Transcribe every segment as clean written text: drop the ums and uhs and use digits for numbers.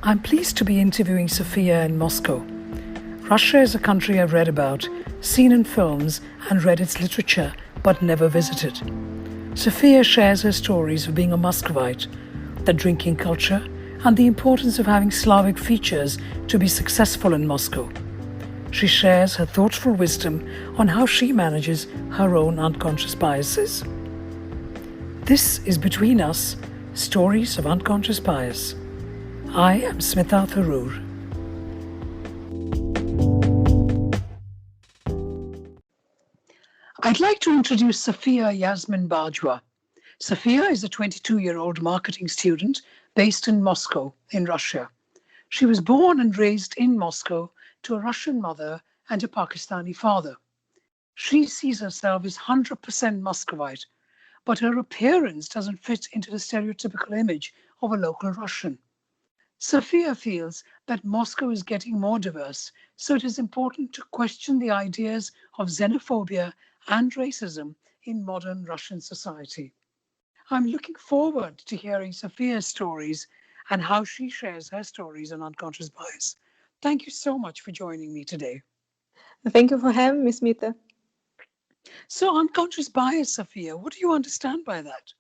I'm pleased to be interviewing Safiya in Moscow. Russia is a country I've read about, seen in films, and read its literature, but never visited. Safiya shares her stories of being a Muscovite, the drinking culture, and the importance of having Slavic features to be successful in Moscow. She shares her thoughtful wisdom on how she manages her own unconscious biases. This is Between Us, Stories of Unconscious Bias. I am Smita Tharoor. I'd like to introduce Safiya Yasmin Badzhva. Safiya is a 22-year-old marketing student based in Moscow, in Russia. She was born and raised in Moscow to a Russian mother and a Pakistani father. She sees herself as 100% Muscovite, but her appearance doesn't fit into the stereotypical image of a local Russian. Safiya feels that Moscow is getting more diverse, so it is important to question the ideas of xenophobia and racism in modern Russian society. I'm looking forward to hearing Safiya's stories and how she shares her stories on unconscious bias. Thank you so much for joining me today. Thank you for having me, Smita. So, unconscious bias, Safiya, what do you understand by that?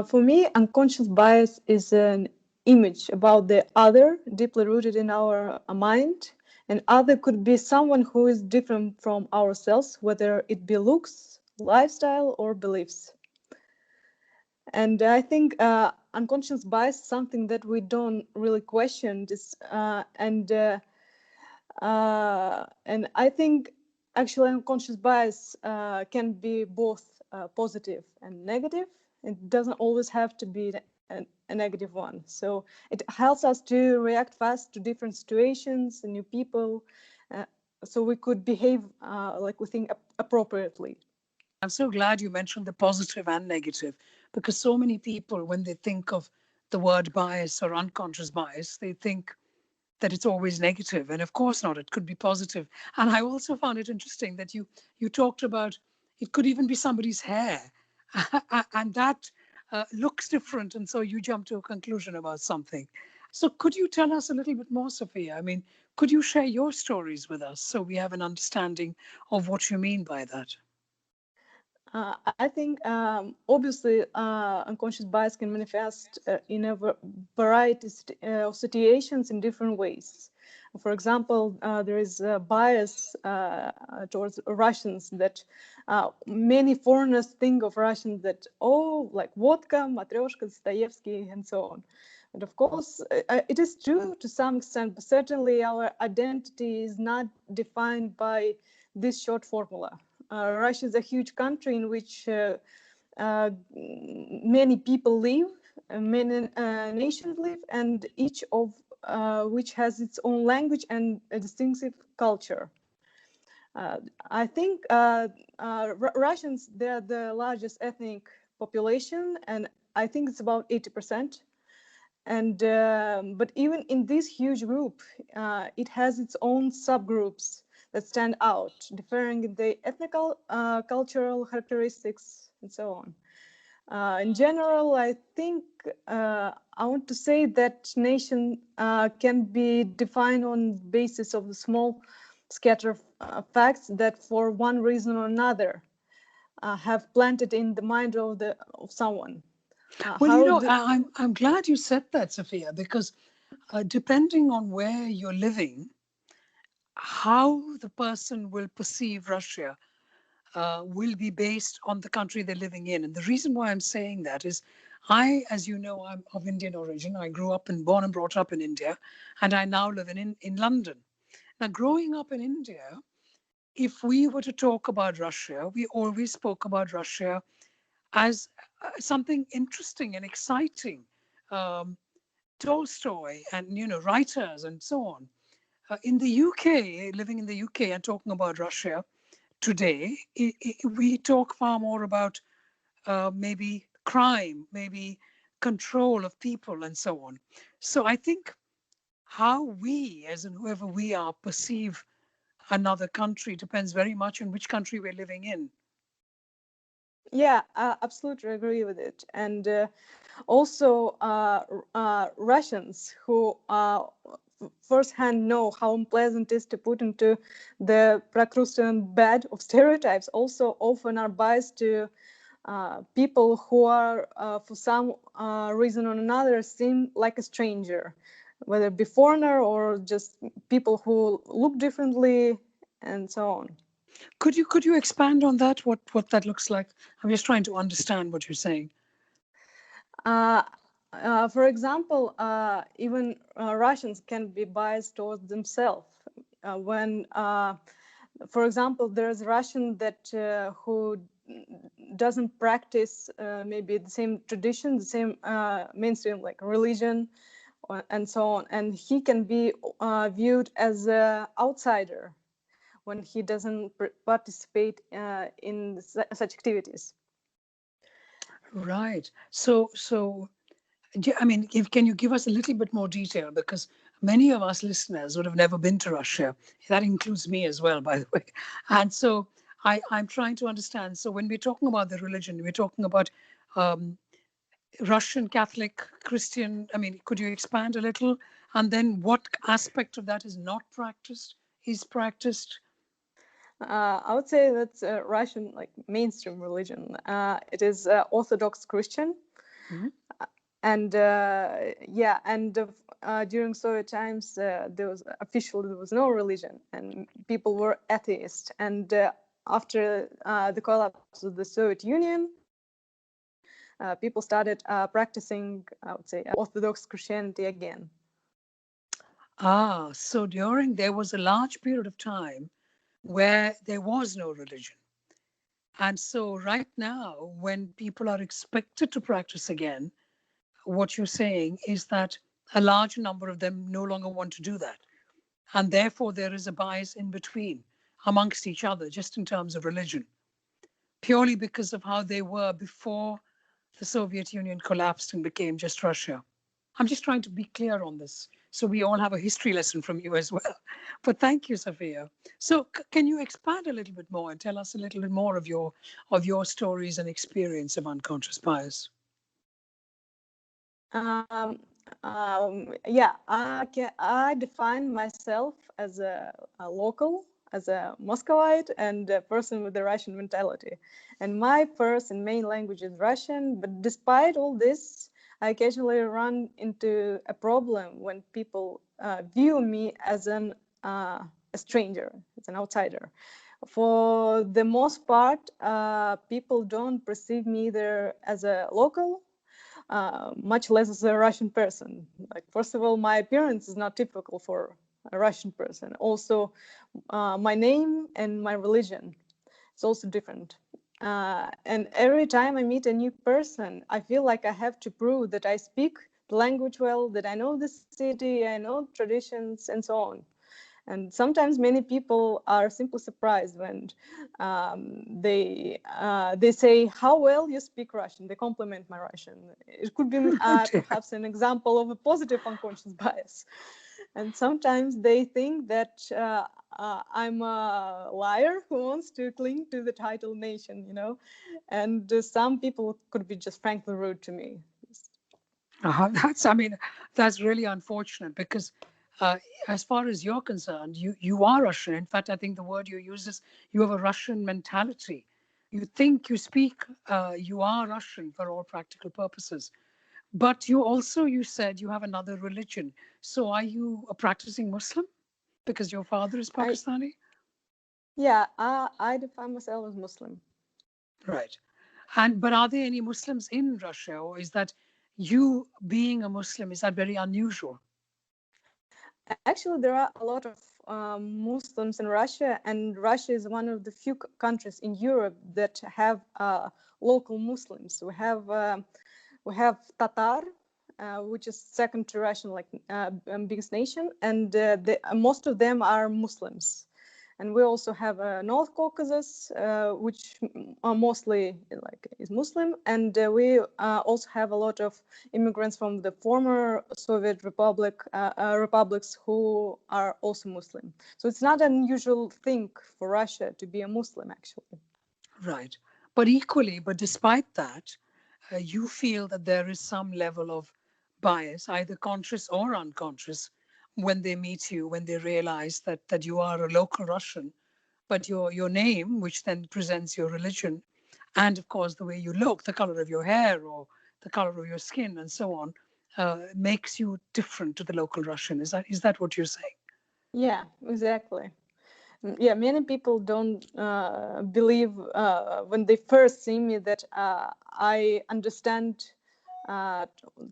For me, unconscious bias is an image about the other deeply rooted in our mind. And other could be someone who is different from ourselves, whether it be looks, lifestyle, or beliefs. And I think unconscious bias is something that we don't really question. And I think actually unconscious bias can be both positive and negative. It doesn't always have to be a negative one. So it helps us to react fast to different situations and new people, so we could behave like we think appropriately. I'm so glad you mentioned the positive and negative, because so many people, when they think of the word bias or unconscious bias, they think that it's always negative. And of course not, it could be positive. And I also found it interesting that you talked about it could even be somebody's hair. And that looks different. And so you jump to a conclusion about something. So could you tell us a little bit more, Safiya? I mean, could you share your stories with us so we have an understanding of what you mean by that? I think obviously unconscious bias can manifest in a variety of situations in different ways. For example, there is a bias towards Russians that many foreigners think of Russians that, oh, like vodka, matryoshka, Dostoevsky, and so on. And of course, it is true to some extent, but certainly our identity is not defined by this short formula. Russia is a huge country in which many people live, many nations live, and each of which has its own language and a distinctive culture. I think Russians, they're the largest ethnic population, and I think it's about 80%. And but even in this huge group, it has its own subgroups that stand out, differing in the ethnical, cultural characteristics, and so on. In general, I think I want to say that nation can be defined on the basis of the small scatter facts that, for one reason or another, have planted in the mind of someone. Well, I'm glad you said that, Safiya, because depending on where you're living, how the person will perceive Russia will be based on the country they're living in. And the reason why I'm saying that is as you know, I'm of Indian origin. I grew up born and brought up in India, and I now live in London. Now, growing up in India, if we were to talk about Russia, we always spoke about Russia as something interesting and exciting. Um, Tolstoy and, writers and so on. In the UK, living in the UK and talking about Russia today, we talk far more about maybe crime, maybe control of people and so on. So I think how we, as in whoever we are, perceive another country depends very much on which country we're living in. Yeah, I absolutely agree with it. And also, Russians who firsthand know how unpleasant it is to put into the Procrustean bed of stereotypes also often are biased to people who are, for some reason or another, seen like a stranger, whether it be foreigner or just people who look differently and so on. Could you expand on that? What that looks like? I'm just trying to understand what you're saying. Uh, for example, even Russians can be biased towards themselves. When, for example, there's a Russian that who doesn't practice maybe the same tradition, the same mainstream like religion, and so on, and he can be viewed as an outsider when he doesn't participate in such activities. Right. So I mean, can you give us a little bit more detail? Because many of us listeners would have never been to Russia. That includes me as well, by the way. And so I'm trying to understand. So when we're talking about the religion, we're talking about um, Russian Catholic, Christian. I mean, could you expand a little? And then what aspect of that is not practiced, is practiced? I would say that's Russian like mainstream religion. It is Orthodox Christian, Mhm. and yeah, and during Soviet times, there was officially there was no religion, and people were atheists. And after the collapse of the Soviet Union, people started practicing, I would say, Orthodox Christianity again. Ah, so there was a large period of time where there was no religion. And so, right now, when people are expected to practice again, what you're saying is that a large number of them no longer want to do that. And therefore, there is a bias in between amongst each other, just in terms of religion, purely because of how they were before the Soviet Union collapsed and became just Russia. I'm just trying to be clear on this so we all have a history lesson from you as well. But thank you, Safiya. So can you expand a little bit more and tell us a little bit more of your stories and experience of unconscious bias? Um, yeah, I define myself as a local, as a Muscovite, and a person with the Russian mentality. And my first and main language is Russian. But despite all this, I occasionally run into a problem when people view me as a stranger, as an outsider. For the most part, people don't perceive me either as a local, much less as a Russian person. Like, first of all, my appearance is not typical for a Russian person. Also, my name and my religion is also different. And every time I meet a new person, I feel like I have to prove that I speak the language well, that I know the city, I know traditions, and so on. And sometimes many people are simply surprised when they say how well you speak Russian. They compliment my Russian. It could be Oh dear. perhaps an example of a positive unconscious bias. And sometimes they think that I'm a liar who wants to cling to the title nation, you know. And some people could be just frankly rude to me. I mean, that's really unfortunate because, uh, as far as you're concerned, you are Russian. In fact, I think the word you use is you have a Russian mentality. You think you speak, you are Russian for all practical purposes. But you said you have another religion. So are you a practicing Muslim because your father is I Pakistani? Yeah, I define myself as Muslim. Right. And but are there any Muslims in Russia, or is that you being a Muslim, is that very unusual? Actually, there are a lot of Muslims in Russia, and Russia is one of the few countries in Europe that have local Muslims. We have Tatar, which is second to Russian, like biggest nation, and most of them are Muslims. And we also have North Caucasus, which are mostly like is Muslim, and we also have a lot of immigrants from the former Soviet republics who are also Muslim. So it's not an unusual thing for Russia to be a Muslim, actually. Right. But equally, but despite that, you feel that there is some level of bias, either conscious or unconscious, when they meet you, when they realize that you are a local Russian, but your name, which then presents your religion, and of course the way you look, the color of your hair or the color of your skin, and so on, makes you different to the local Russian. Is that what you're saying? Yeah, exactly. Yeah, many people don't believe when they first see me that I understand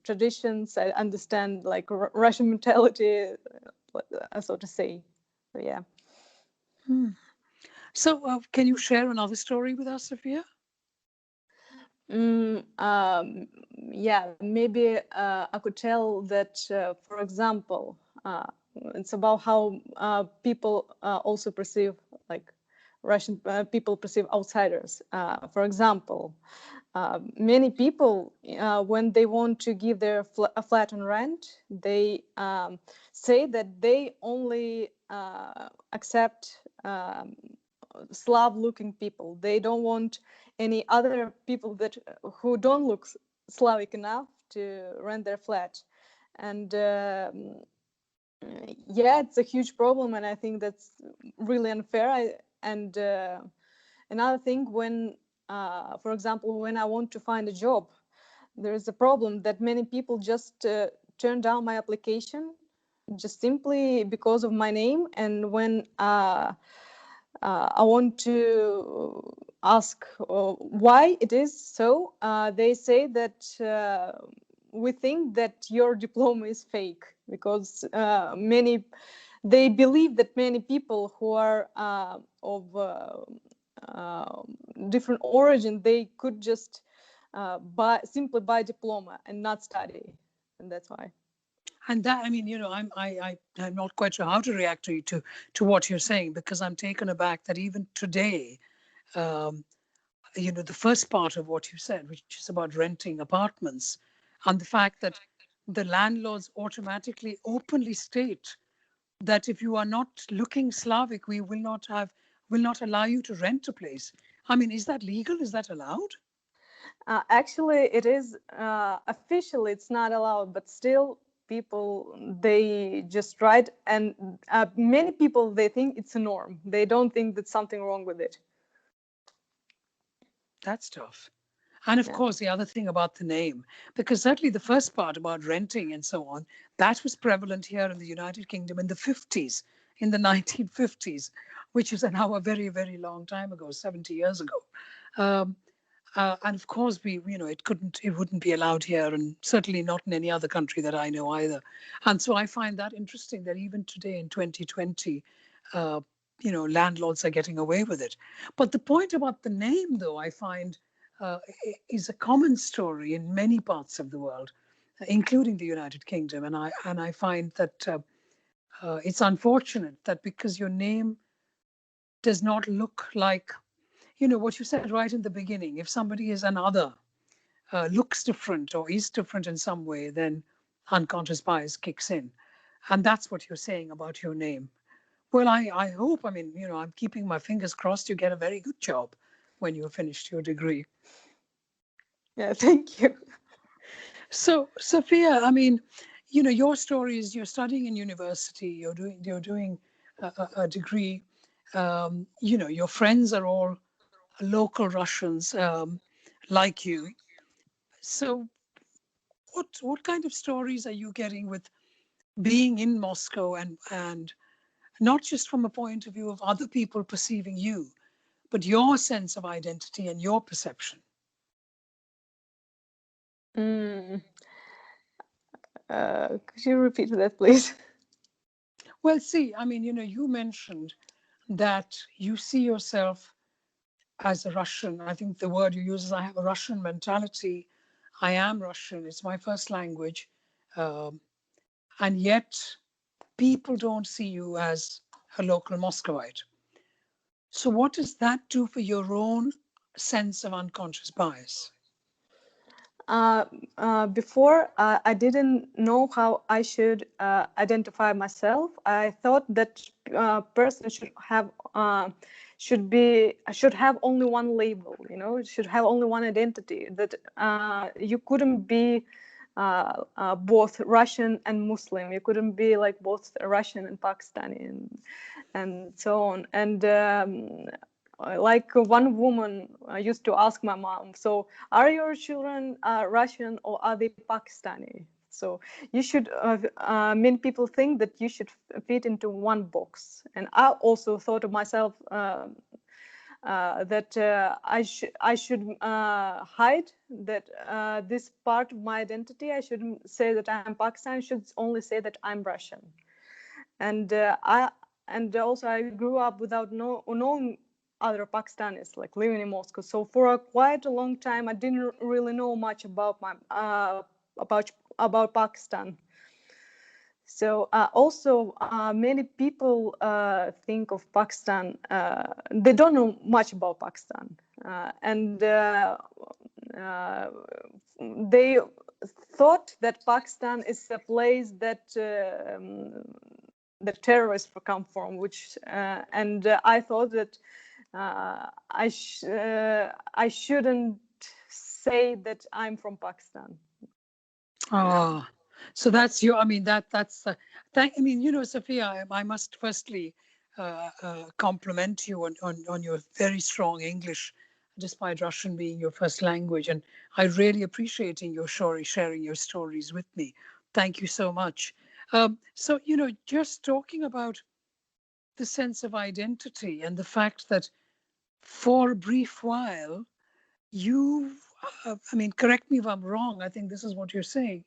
traditions, I understand like Russian mentality, so to say. So, yeah. So, can you share another story with us, Sophia? Mm, yeah, maybe I could tell that, for example, it's about how people also perceive, like Russian people perceive outsiders. For example, many people, when they want to give their a flat on rent, they say that they only accept Slav-looking people. They don't want any other people that who don't look Slavic enough to rent their flat, and yeah, it's a huge problem, and I think that's really unfair. And another thing, when, for example, when I want to find a job, there is a problem that many people just turn down my application just simply because of my name, and when I want to ask why it is so. They say that we think that your diploma is fake because they believe that many people who are of uh, different origin, they could just simply buy diploma and not study, and that's why. And that, I mean, I'm not quite sure how to react to what you're saying, because I'm taken aback that even today, um, the first part of what you said, which is about renting apartments, and the fact that the landlords automatically openly state that if you are not looking Slavic, we will not allow you to rent a place. I mean, is that legal? Is that allowed? Actually, it is officially it's not allowed, but still people they just write, and many people they think it's a norm. They don't think that something wrong with it. That's tough. And of Yeah. course, the other thing about the name, because certainly the first part about renting and so on, that was prevalent here in the United Kingdom in the 50s, in the 1950s, which is now a very, very long time ago, 70 years ago. Um, and of course, it wouldn't be allowed here, and certainly not in any other country that I know either. And so I find that interesting that even today in 2020, uh, landlords are getting away with it. But the point about the name, though, I find is a common story in many parts of the world, including the United Kingdom. And I find that it's unfortunate that because your name does not look like, what you said right in the beginning, if somebody is another, looks different or is different in some way, then unconscious bias kicks in. And that's what you're saying about your name. Well, I hope, I'm keeping my fingers crossed you get a very good job when you're finished your degree. Yeah. Thank you. So, Sophia, your story is you're studying in university, you're doing a degree. Your friends are all local Russians, like you. So, what kind of stories are you getting with being in Moscow, and not just from a point of view of other people perceiving you, but your sense of identity and your perception? Mm, could you repeat that, please? Well, see, you mentioned that you see yourself as a Russian. I think the word you use is I have a Russian mentality. I am Russian. It's my first language. Um, and yet people don't see you as a local Muscovite. So, what does that do for your own sense of unconscious bias? Uh, Before, I didn't know how I should identify myself. I thought that person should have only one label. It should have only one identity. That you couldn't be both Russian and Muslim. You couldn't be like both Russian and Pakistani, and so on. And like one woman used to ask my mom, so are your children Russian or are they Pakistani? So you should, many people think that you should fit into one box. And I also thought of myself that I should hide that this part of my identity. I shouldn't say that I'm Pakistani. I should only say that I'm Russian. And also I grew up without knowing other Pakistanis, like living in Moscow. So for quite a long time, I didn't really know much about about Pakistan. So also many people think of Pakistan. They don't know much about Pakistan, and they thought that Pakistan is a place that the terrorists come from, which and I thought that I shouldn't say that I'm from Pakistan. Oh, so that's your, I mean, that's, I mean, Safiya, I must firstly compliment you on your very strong English, despite Russian being your first language. And I really appreciating your sharing your stories with me. Thank you so much. So, just talking about the sense of identity and the fact that for a brief while, you, I mean, correct me if I'm wrong, I think this is what you're saying.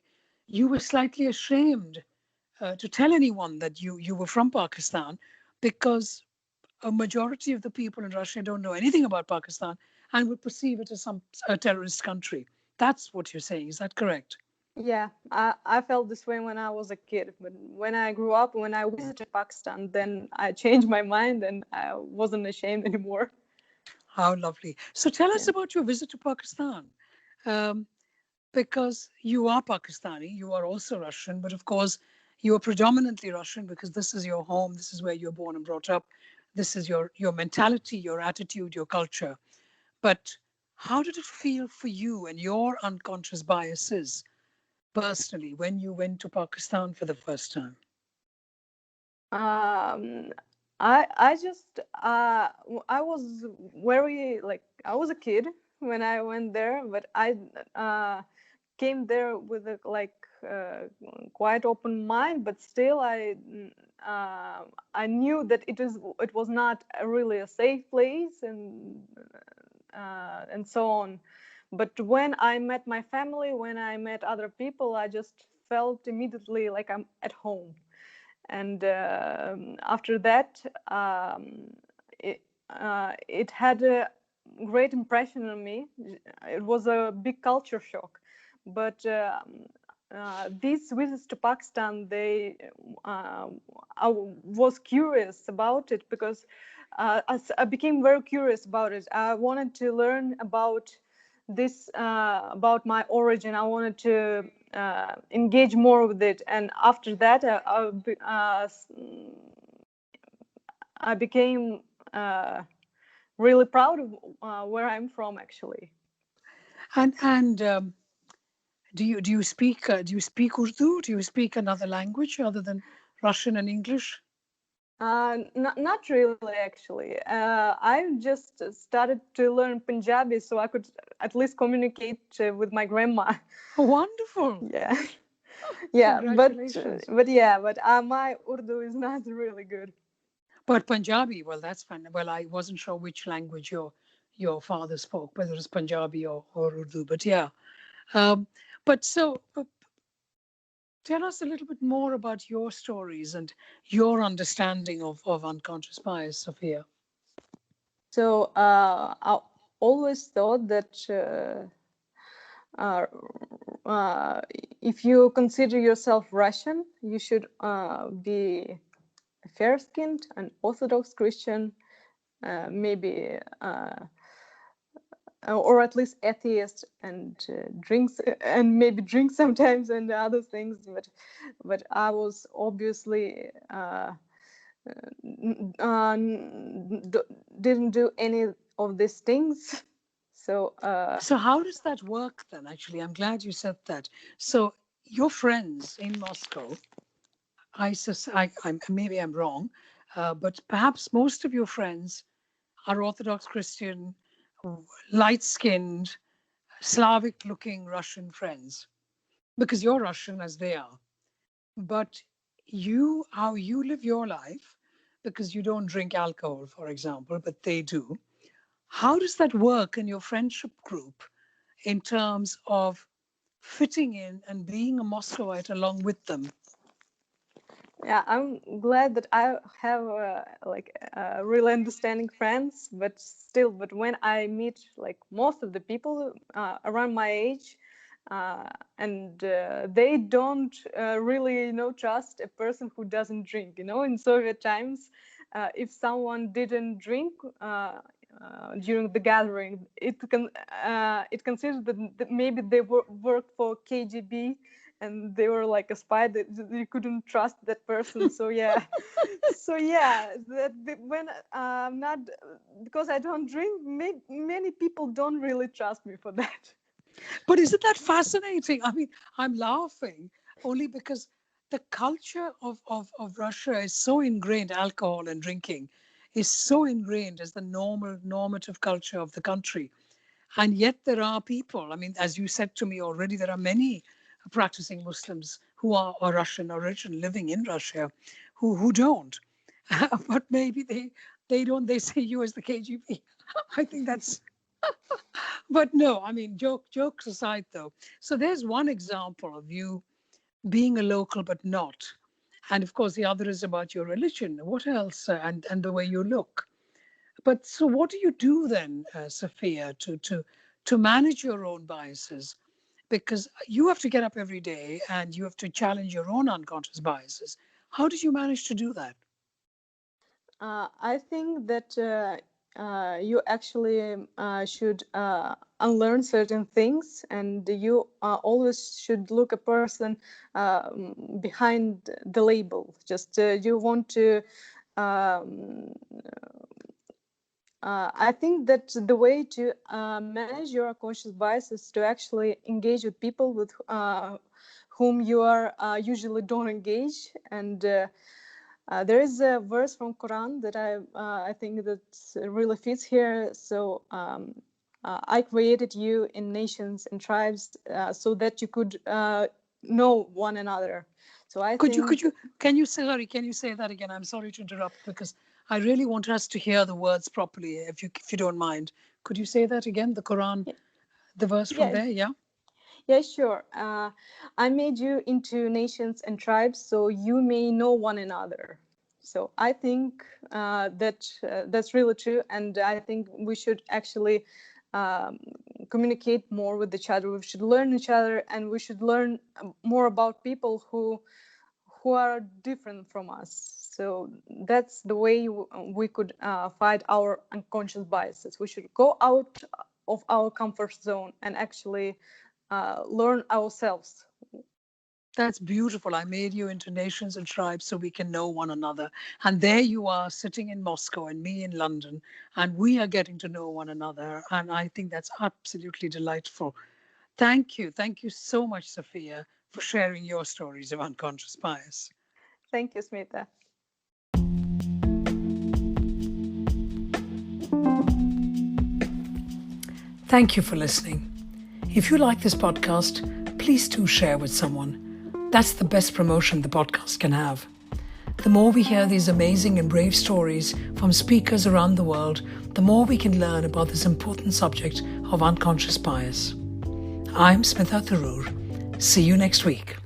You were slightly ashamed to tell anyone that you were from Pakistan because a majority of the people in Russia don't know anything about Pakistan and would perceive it as a terrorist country. That's what you're saying. Is that correct? Yeah, I felt this way when I was a kid. But when I grew up, when I visited Pakistan, then I changed my mind and I wasn't ashamed anymore. How lovely. So tell us Yeah. about your visit to Pakistan. Um, because you are Pakistani, you are also Russian, but of course, you are predominantly Russian because this is your home, this is where you're born and brought up, this is your mentality, your attitude, your culture. But how did it feel for you and your unconscious biases personally when you went to Pakistan for the first time? Um, I just I was very, like, I was a kid when I went there, but I came there with a quite open mind, but still I knew that it was not really a safe place, and so on. But when I met my family, when I met other people, I just felt immediately like I'm at home. And after that, it had a great impression on me. It was a big culture shock, but these visits to Pakistan, I was curious about it because I became very curious about it. I wanted to learn about this, about my origin. I wanted to engage more with it, and after that, I became really proud of where I'm from, actually. And do you speak Urdu? Do you speak another language other than Russian and English? Not really, actually. I just started to learn Punjabi so I could at least communicate with my grandma. Oh, wonderful! Yeah, yeah, Congratulations. but my Urdu is not really good. But Punjabi, well, that's fine. Well, I wasn't sure which language your father spoke, whether it was Punjabi or Urdu. But yeah, um, but so tell us a little bit more about your stories and your understanding of unconscious bias, Sophia. So I always thought that uh, uh, if you consider yourself Russian, you should be fair-skinned, an Orthodox Christian, maybe, or at least atheist, and drinks, and maybe drink sometimes and other things. But I was obviously didn't do any of these things. So So how does that work then? Actually, I'm glad you said that. So your friends in Moscow, maybe I'm wrong, but perhaps most of your friends are Orthodox Christian, light-skinned, Slavic-looking Russian friends, because you're Russian as they are. But how you live your life, because you don't drink alcohol, for example, but they do. How does that work in your friendship group in terms of fitting in and being a Muscovite along with them? yeah, I'm glad that I have really understanding friends, but still, but when I meet like most of the people around my age, and they don't really, trust a person who doesn't drink. In Soviet times, if someone didn't drink during the gathering, it considered that maybe they worked for KGB, and they were like a spy, that you couldn't trust that person. So yeah, when I'm not, because I don't drink, many people don't really trust me for that. But isn't that fascinating? I mean, I'm laughing only because the culture of Russia is so ingrained, alcohol and drinking is so ingrained as the normative culture of the country. And yet there are people, I mean, as you said to me already, there are many practicing Muslims who are Russian origin living in Russia who don't. But maybe they don't, they say you as the KGB. I think that's, but no, I mean, jokes aside though. So there's one example of you being a local but not. And of course, the other is about your religion. What else? And the way you look. But so, what do you do then, Safiya, to manage your own biases? Because you have to get up every day and you have to challenge your own unconscious biases. How did you manage to do that? I think that you actually should unlearn certain things, and you always should look a person behind the label. Just you want to. Um, I think that the way to manage your unconscious bias is to actually engage with people with whom you are usually don't engage. And there is a verse from Quran that I think that really fits here. So I created you in nations and tribes so that you could know one another. So I think. Can you say that again? I'm sorry to interrupt because I really want us to hear the words properly, if you don't mind. Could you say that again? The Quran, the verse from Yeah, there, yeah? yeah, sure. I made you into nations and tribes so you may know one another. So I think that's really true, and I think we should actually um, communicate more with each other. We should learn each other, and we should learn more about people who are different from us. So that's the way we could fight our unconscious biases. We should go out of our comfort zone and actually learn ourselves. That's beautiful. I made you into nations and tribes so we can know one another. And there you are sitting in Moscow and me in London, and we are getting to know one another. And I think that's absolutely delightful. Thank you. Thank you so much, Safiya, for sharing your stories of unconscious bias. Thank you, Smita. Thank you for listening. If you like this podcast, please do share with someone. That's the best promotion the podcast can have. The more we hear these amazing and brave stories from speakers around the world, the more we can learn about this important subject of unconscious bias. I'm Smita Tharoor. See you next week.